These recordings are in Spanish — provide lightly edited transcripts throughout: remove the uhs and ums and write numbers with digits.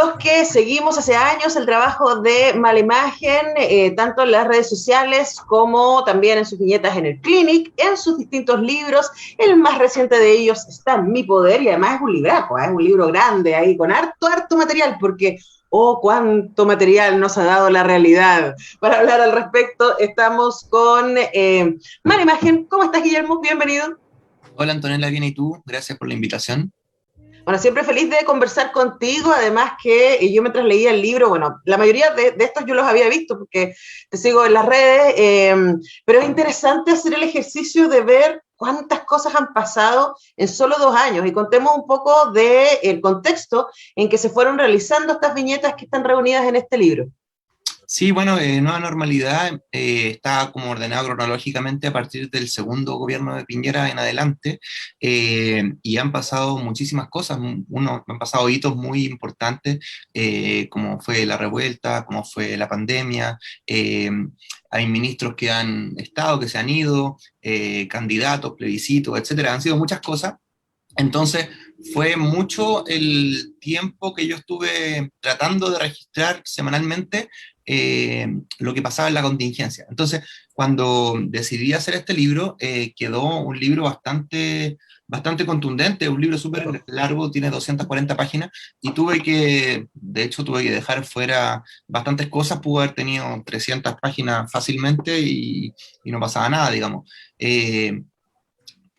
los que seguimos hace años el trabajo de Mala Imagen, tanto en las redes sociales como también en sus viñetas en el Clinic, en sus distintos libros. El más reciente de ellos está en Mi Poder y además es un libraco, es un libro grande ahí con harto material porque cuánto material nos ha dado la realidad. Para hablar al respecto, estamos con Mala Imagen. ¿Cómo estás, Guillermo? Bienvenido. Hola Antonella, bien y tú, gracias por la invitación. Bueno, siempre feliz de conversar contigo, además que yo mientras leía el libro, bueno, la mayoría de estos yo los había visto porque te sigo en las redes, pero es interesante hacer el ejercicio de ver cuántas cosas han pasado en solo 2 años y contemos un poco del contexto en que se fueron realizando estas viñetas que están reunidas en este libro. Sí, bueno, Nueva Normalidad está como ordenado cronológicamente a partir del segundo gobierno de Piñera en adelante, y han pasado muchísimas cosas. Han pasado hitos muy importantes, como fue la revuelta, como fue la pandemia. Hay ministros que han estado, que se han ido, candidatos, plebiscitos, etcétera. Han sido muchas cosas. Entonces, fue mucho el tiempo que yo estuve tratando de registrar semanalmente lo que pasaba en la contingencia. Entonces, cuando decidí hacer este libro, quedó un libro bastante contundente, un libro súper largo, tiene 240 páginas, y de hecho, tuve que dejar fuera bastantes cosas, pude haber tenido 300 páginas fácilmente y no pasaba nada, digamos.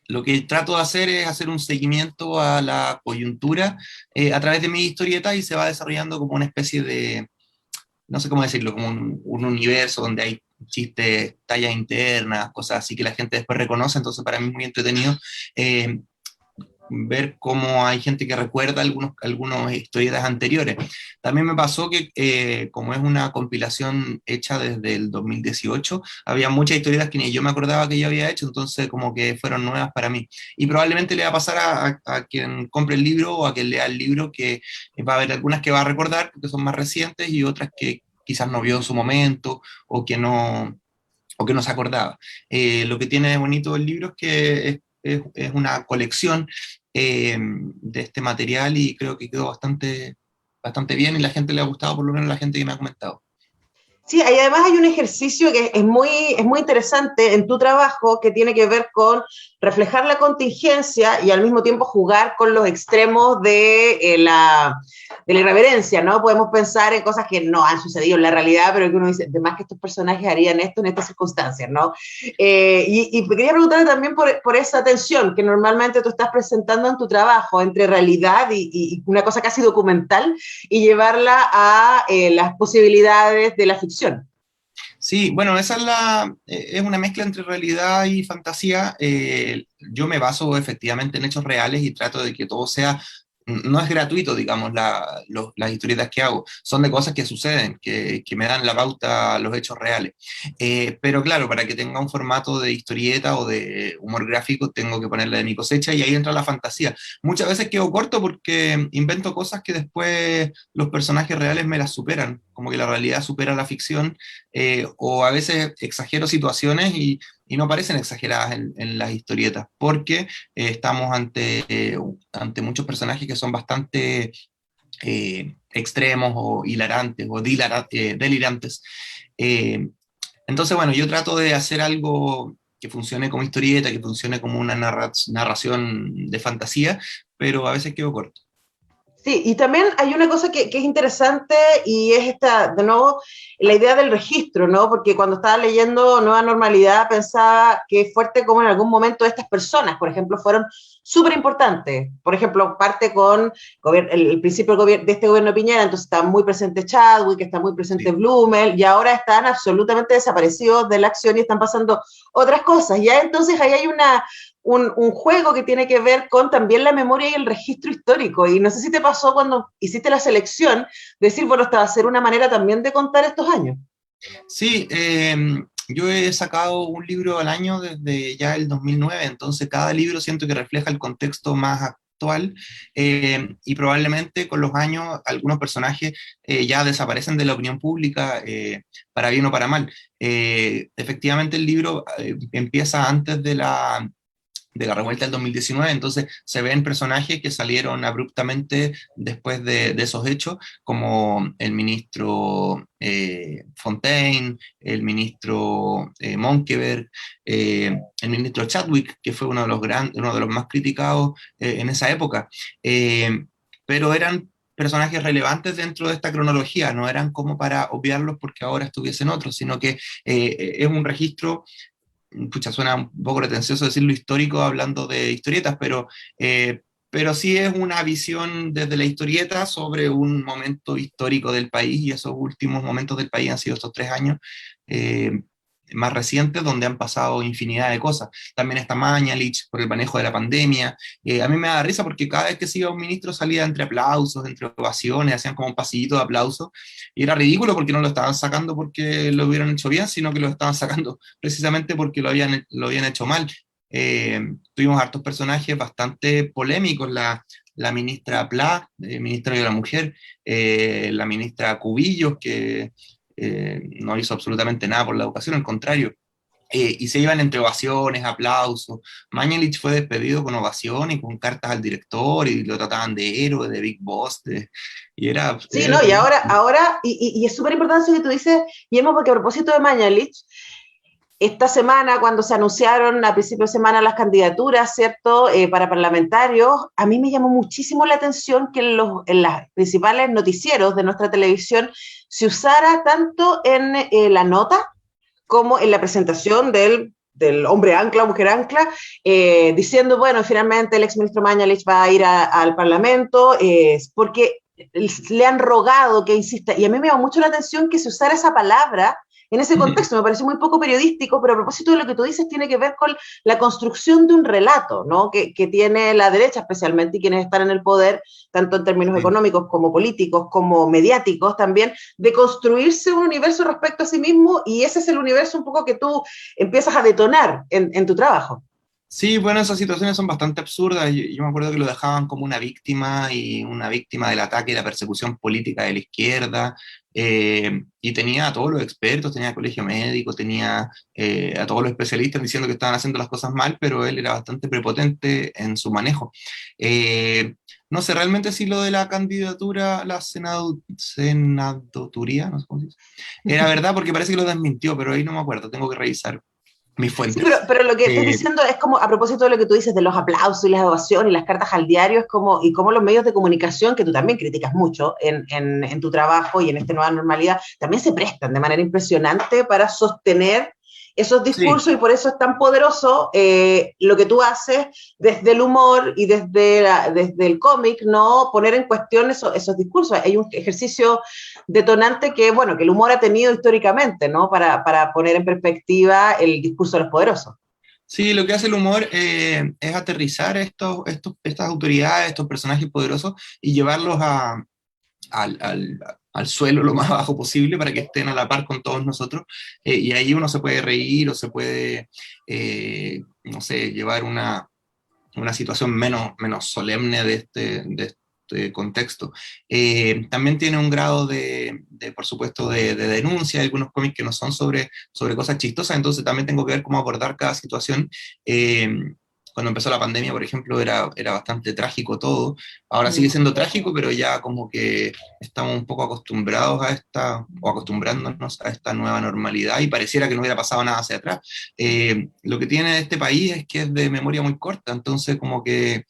Lo que trato de hacer es hacer un seguimiento a la coyuntura a través de mi historieta, y se va desarrollando como una especie de, no sé cómo decirlo, como un universo donde hay chistes, tallas internas, cosas así que la gente después reconoce. Entonces para mí es muy entretenido eh, ver cómo hay gente que recuerda algunos historietas anteriores. También me pasó que, como es una compilación hecha desde el 2018, había muchas historietas que ni yo me acordaba que yo había hecho, entonces como que fueron nuevas para mí. Y probablemente le va a pasar a quien compre el libro o a quien lea el libro, que va a haber algunas que va a recordar porque son más recientes, y otras que quizás no vio en su momento o que no se acordaba. Lo que tiene de bonito el libro es que es una colección de este material, y creo que quedó bastante bien, y la gente le ha gustado, por lo menos la gente que me ha comentado. Sí, y además hay un ejercicio que es muy interesante en tu trabajo que tiene que ver con reflejar la contingencia y al mismo tiempo jugar con los extremos de la irreverencia, ¿no? Podemos pensar en cosas que no han sucedido en la realidad, pero que uno dice, de más que estos personajes harían esto en estas circunstancias, ¿no? Y quería preguntarle también por esa tensión que normalmente tú estás presentando en tu trabajo entre realidad y una cosa casi documental y llevarla a las posibilidades de la ficción. Sí, bueno, esa es una mezcla entre realidad y fantasía. Yo me baso efectivamente en hechos reales y trato de que todo sea, no es gratuito, digamos, las historietas que hago, son de cosas que suceden, que me dan la pauta a los hechos reales. Pero claro, para que tenga un formato de historieta o de humor gráfico, tengo que ponerle de mi cosecha, y ahí entra la fantasía. Muchas veces quedo corto porque invento cosas que después los personajes reales me las superan, como que la realidad supera la ficción, o a veces exagero situaciones y no parecen exageradas en las historietas, porque estamos ante muchos personajes que son bastante extremos o hilarantes o delirantes. Eh, entonces, bueno, yo trato de hacer algo que funcione como historieta, que funcione como una narración de fantasía, pero a veces quedo corto. Sí, y también hay una cosa que es interesante y es esta, de nuevo, la idea del registro, ¿no? Porque cuando estaba leyendo Nueva Normalidad pensaba que es fuerte como en algún momento estas personas, por ejemplo, fueron súper importantes. Por ejemplo, parte con el principio de este gobierno de Piñera, entonces está muy presente Chadwick, está muy presente Sí. Blumel, y ahora están absolutamente desaparecidos de la acción y están pasando otras cosas. Ya entonces ahí hay un juego que tiene que ver con también la memoria y el registro histórico. Y no sé si te pasó cuando hiciste la selección, decir, bueno, esta va a ser una manera también de contar estos años. Sí, yo he sacado un libro al año desde ya el 2009, entonces cada libro siento que refleja el contexto más actual, y probablemente con los años algunos personajes ya desaparecen de la opinión pública, para bien o para mal. Efectivamente el libro empieza antes de la revuelta del 2019, entonces se ven personajes que salieron abruptamente después de esos hechos, como el ministro Fontaine, el ministro Monkeberg, el ministro Chadwick, que fue uno de los más criticados en esa época, pero eran personajes relevantes dentro de esta cronología, no eran como para obviarlos porque ahora estuviesen otros, sino que es un registro. Pucha, suena un poco pretencioso decirlo histórico hablando de historietas, pero sí es una visión desde la historieta sobre un momento histórico del país, y esos últimos momentos del país han sido estos 3 años más recientes, donde han pasado infinidad de cosas. También está Mañalich por el manejo de la pandemia. A mí me da risa porque cada vez que se iba un ministro salía entre aplausos, entre ovaciones, hacían como un pasillito de aplausos, y era ridículo porque no lo estaban sacando porque lo hubieran hecho bien, sino que lo estaban sacando precisamente porque lo habían hecho mal. Tuvimos hartos personajes bastante polémicos, la ministra Pla, ministra de la Mujer, la ministra Cubillos, que no hizo absolutamente nada por la educación, al contrario. Y se iban entre ovaciones, aplausos. Mañalich fue despedido con ovaciones y con cartas al director, y lo trataban de héroe, de Big Boss, y Sí, era no, y terrible. y es súper importante eso que tú dices, Guillermo, porque a propósito de Mañalich, esta semana, cuando se anunciaron a principio de semana las candidaturas, ¿cierto?, para parlamentarios, a mí me llamó muchísimo la atención que en los principales noticieros de nuestra televisión se usara tanto en la nota como en la presentación del hombre ancla, mujer ancla, diciendo, bueno, finalmente el exministro Mañalich va a ir al Parlamento, porque le han rogado que insista, y a mí me llamó mucho la atención que se usara esa palabra en ese contexto, me pareció muy poco periodístico, pero a propósito de lo que tú dices, tiene que ver con la construcción de un relato, ¿no? Que tiene la derecha especialmente, y quienes están en el poder, tanto en términos Sí. económicos como políticos, como mediáticos también, de construirse un universo respecto a sí mismo, y ese es el universo un poco que tú empiezas a detonar en tu trabajo. Sí, bueno, esas situaciones son bastante absurdas. Yo me acuerdo que lo dejaban como una víctima, y una víctima del ataque y la persecución política de la izquierda, y tenía a todos los expertos, tenía el colegio médico, tenía a todos los especialistas diciendo que estaban haciendo las cosas mal, pero él era bastante prepotente en su manejo. No sé realmente si lo de la candidatura, la senadoturía, no sé cómo se dice, era verdad, porque parece que lo desmintió, pero ahí no me acuerdo, tengo que revisar mis Sí, fuentes. pero lo que estás Eh, diciendo es como, a propósito de lo que tú dices de los aplausos y las ovaciones y las cartas al diario, es como, y como los medios de comunicación, que tú también criticas mucho en tu trabajo y en esta nueva normalidad, también se prestan de manera impresionante para sostener esos sí, discursos, y por eso es tan poderoso lo que tú haces desde el humor y desde el cómic, no poner en cuestión esos discursos. Hay un ejercicio detonante que, bueno, que el humor ha tenido históricamente, ¿no? Para poner en perspectiva el discurso de los poderosos. sí, lo que hace el humor es aterrizar estas autoridades, estos personajes poderosos, y llevarlos al suelo lo más bajo posible para que estén a la par con todos nosotros. Y ahí uno se puede reír o se puede, no sé, llevar una situación menos solemne de este contexto. También tiene un grado por supuesto, de denuncia. Hay algunos cómics que no son sobre cosas chistosas, entonces también tengo que ver cómo abordar cada situación. Eh, Cuando empezó la pandemia, por ejemplo, era bastante trágico todo. Ahora sigue siendo trágico, pero ya como que estamos un poco acostumbrados o acostumbrándonos a esta nueva normalidad, y pareciera que no hubiera pasado nada hacia atrás. Lo que tiene este país es que es de memoria muy corta, entonces como que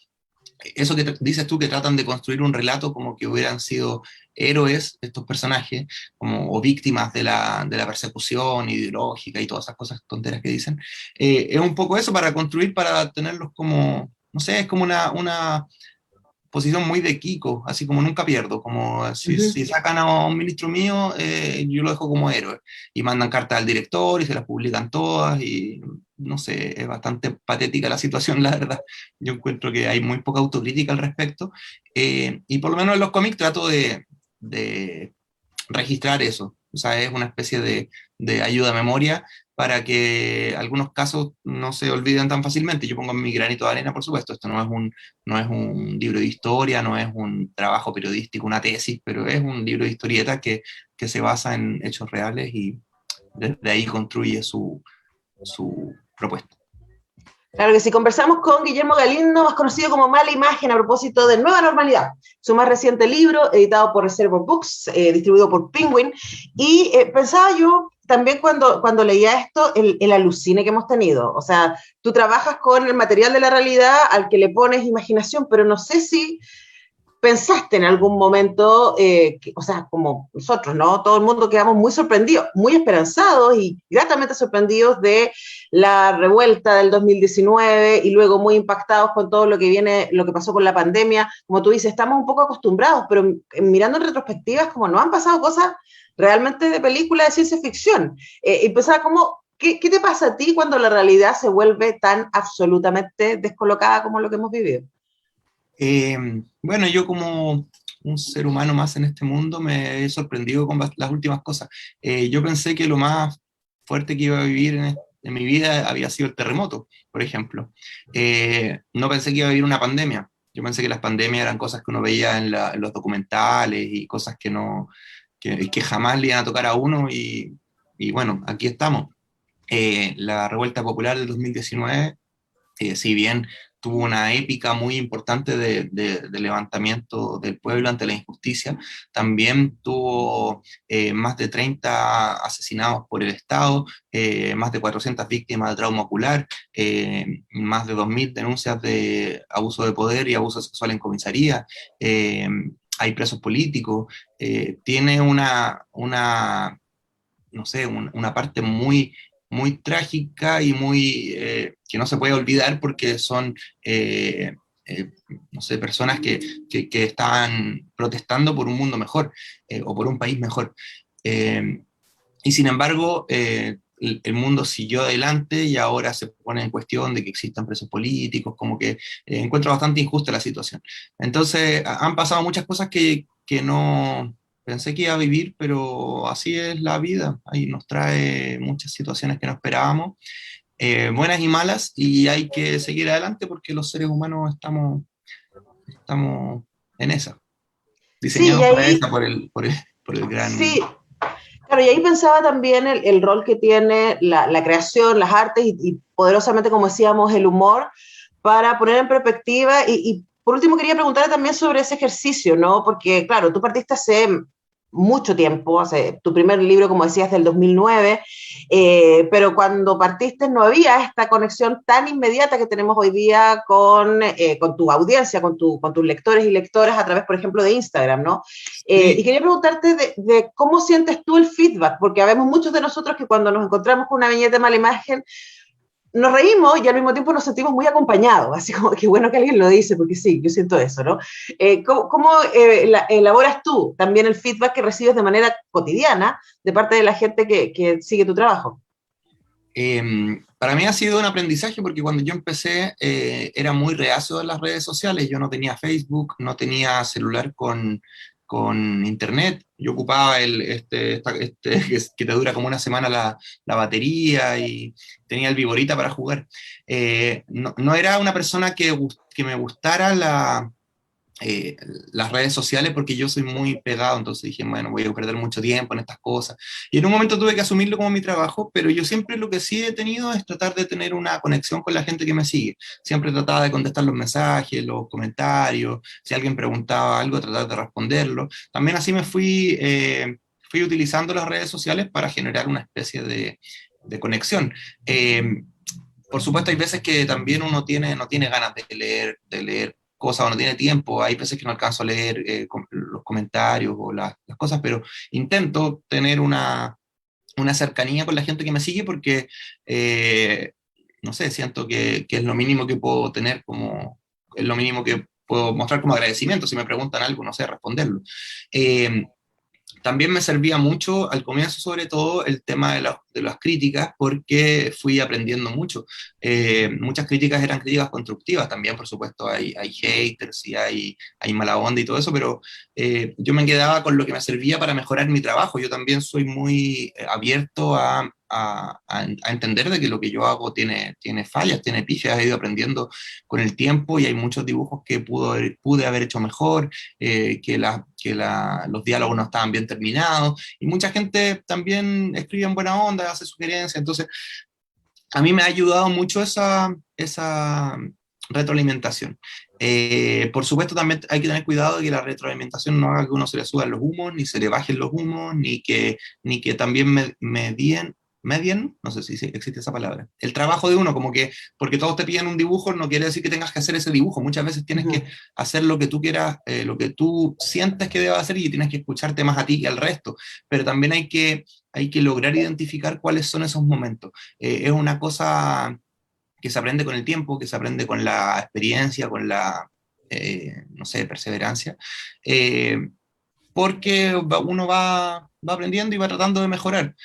eso que dices tú, que tratan de construir un relato como que hubieran sido héroes estos personajes, o víctimas de la persecución ideológica y todas esas cosas tonteras que dicen, es un poco eso para construir, para tenerlos como, no sé, es como una posición muy de Kiko, así como nunca pierdo, como si sacan a un ministro mío, yo lo dejo como héroe, y mandan cartas al director y se las publican todas, y no sé, es bastante patética la situación, la verdad. Yo encuentro que hay muy poca autocrítica al respecto, y por lo menos en los cómics trato de registrar eso. O sea, es una especie de ayuda a memoria para que algunos casos no se olviden tan fácilmente. Yo pongo mi granito de arena, por supuesto. Esto no es un libro de historia, no es un trabajo periodístico, una tesis, pero es un libro de historieta que se basa en hechos reales, y desde ahí construye su propuesta. Claro que sí, conversamos con Guillermo Galindo, más conocido como Mala Imagen, a propósito de Nueva Normalidad, su más reciente libro, editado por Reservoir Books, distribuido por Penguin, y pensaba yo también cuando leía esto, el alucine que hemos tenido, o sea, tú trabajas con el material de la realidad al que le pones imaginación, pero no sé si pensaste en algún momento, o sea, como nosotros, ¿no? Todo el mundo quedamos muy sorprendidos, muy esperanzados y gratamente sorprendidos de la revuelta del 2019 y luego muy impactados con todo lo que viene, lo que pasó con la pandemia. Como tú dices, estamos un poco acostumbrados, pero mirando en retrospectivas, como no han pasado cosas realmente de película de ciencia ficción. Y pensaba como, ¿qué te pasa a ti cuando la realidad se vuelve tan absolutamente descolocada como lo que hemos vivido? Eh, bueno, yo como un ser humano más en este mundo me he sorprendido con las últimas cosas. Yo pensé que lo más fuerte que iba a vivir en mi vida había sido el terremoto, por ejemplo. No pensé que iba a vivir una pandemia. Yo pensé que las pandemias eran cosas que uno veía en los documentales y cosas que jamás le iban a tocar a uno y bueno, aquí estamos. La revuelta popular del 2019, si bien tuvo una épica muy importante de levantamiento del pueblo ante la injusticia, también tuvo más de 30 asesinados por el Estado, más de 400 víctimas de trauma ocular, más de 2.000 denuncias de abuso de poder y abuso sexual en comisaría. Hay presos políticos, tiene no sé, una parte muy trágica y muy que no se puede olvidar porque son, eh, no sé, personas que estaban protestando por un mundo mejor o por un país mejor. Eh, y sin embargo, el mundo siguió adelante y ahora se pone en cuestión de que existan presos políticos, como que encuentro bastante injusta la situación. Entonces, han pasado muchas cosas que no pensé que iba a vivir, pero así es la vida. Ahí nos trae muchas situaciones que no esperábamos, buenas y malas, y hay que seguir adelante porque los seres humanos estamos en esa, Sí, y diseñados para ahí, esa por el gran... sí, claro, y ahí pensaba también el rol que tiene la creación, las artes y poderosamente, como decíamos, el humor para poner en perspectiva. Y por último quería preguntar también sobre ese ejercicio, ¿no? Porque, claro, tú partiste hace mucho tiempo, hace tu primer libro, como decías, del 2009, pero cuando partiste no había esta conexión tan inmediata que tenemos hoy día con tu audiencia, con tus lectores y lectoras a través, por ejemplo, de Instagram, ¿no? Y Sí, quería preguntarte de cómo sientes tú el feedback, porque habemos muchos de nosotros que cuando nos encontramos con una viñeta de mala imagen, nos reímos y al mismo tiempo nos sentimos muy acompañados, así como que bueno que alguien lo dice, porque sí, yo siento eso, ¿no? ¿Cómo elaboras tú también el feedback que recibes de manera cotidiana de parte de la gente que sigue tu trabajo? Para mí ha sido un aprendizaje porque cuando yo empecé era muy reacio a las redes sociales. Yo no tenía Facebook, no tenía celular con internet. Yo ocupaba que te dura como una semana la batería y tenía el Viborita para jugar. No era una persona que me gustara eh, las redes sociales porque yo soy muy pegado, entonces dije, bueno, voy a perder mucho tiempo en estas cosas. Y en un momento tuve que asumirlo como mi trabajo, pero yo siempre lo que sí he tenido es tratar de tener una conexión con la gente que me sigue. Siempre trataba de contestar los mensajes, los comentarios, si alguien preguntaba algo, tratar de responderlo. También así fui utilizando las redes sociales para generar una especie de conexión. Por supuesto, hay veces que también uno no tiene ganas de leer cosas o no tiene tiempo. Hay veces que no alcanzo a leer los comentarios o las cosas, pero intento tener una cercanía con la gente que me sigue porque, no sé, siento que es lo mínimo que puedo tener es lo mínimo que puedo mostrar como agradecimiento. Si me preguntan algo, no sé, responderlo. Eh, También me servía mucho al comienzo, sobre todo, el tema de las críticas, porque fui aprendiendo mucho. Muchas críticas eran críticas constructivas, también, por supuesto, hay haters y hay mala onda y todo eso, pero yo me quedaba con lo que me servía para mejorar mi trabajo. Yo también soy muy abierto a entender de que lo que yo hago tiene fallas, tiene pifias, he ido aprendiendo con el tiempo y hay muchos dibujos que pude haber hecho mejor, los diálogos no estaban bien terminados, y mucha gente también escribe en buena onda, hace sugerencias, entonces a mí me ha ayudado mucho esa retroalimentación. Por supuesto, también hay que tener cuidado de que la retroalimentación no haga que uno se le suban los humos, ni se le bajen los humos, ni que también medien, no sé si existe esa palabra, el trabajo de uno, como que porque todos te piden un dibujo, no quiere decir que tengas que hacer ese dibujo. Muchas veces tienes que hacer lo que tú quieras, lo que tú sientes que debas hacer, y tienes que escucharte más a ti que al resto. Pero también hay que lograr identificar cuáles son esos momentos. Es una cosa que se aprende con el tiempo, que se aprende con la experiencia, con la, no sé, perseverancia, porque uno va aprendiendo y va tratando de mejorar.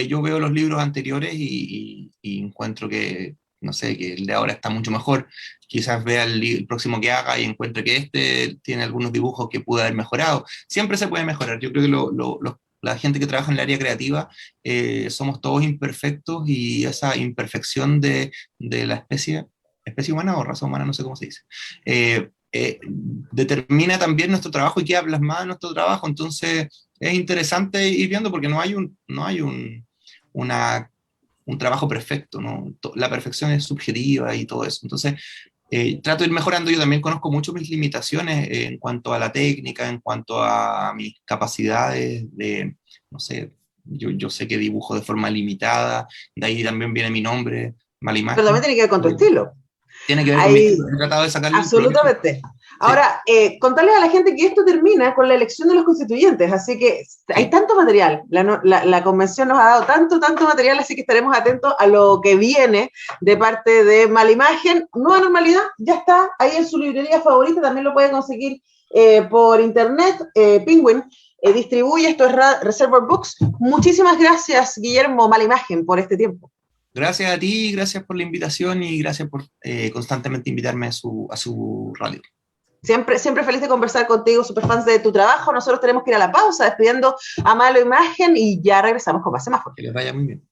Yo veo los libros anteriores y encuentro que, no sé, que el de ahora está mucho mejor. Quizás vea el próximo que haga y encuentre que este tiene algunos dibujos que pude haber mejorado. Siempre se puede mejorar. Yo creo que la gente que trabaja en el área creativa, somos todos imperfectos, y esa imperfección de la especie humana o raza humana, no sé cómo se dice, determina también nuestro trabajo y queda plasmado en nuestro trabajo. Entonces es interesante ir viendo, porque una, un trabajo perfecto, ¿no? La perfección es subjetiva y todo eso. Entonces trato de ir mejorando. Yo también conozco mucho mis limitaciones en cuanto a la técnica, en cuanto a mis capacidades de, no sé, yo sé que dibujo de forma limitada, de ahí también viene mi nombre, mala Pero también imagen. tiene que ver con tu estilo. Tiene que ver con mi Hay, estilo. He tratado de sacarle el provecho. absolutamente. Sí, Ahora, contarles a la gente que esto termina con la elección de los constituyentes, así que hay sí. tanto material, la convención nos ha dado tanto material, así que estaremos atentos a lo que viene de parte de Mala Imagen. Nueva Normalidad, ya está ahí en su librería favorita, también lo pueden conseguir por internet. Penguin distribuye, esto es Reservoir Books. Muchísimas gracias, Guillermo Mala Imagen, por este tiempo. Gracias a ti, gracias por la invitación, y gracias por constantemente invitarme a su radio. Siempre feliz de conversar contigo, superfans de tu trabajo. Nosotros tenemos que ir a la pausa despidiendo a Mala Imagen y ya regresamos con más semáforo. Que les vaya muy bien.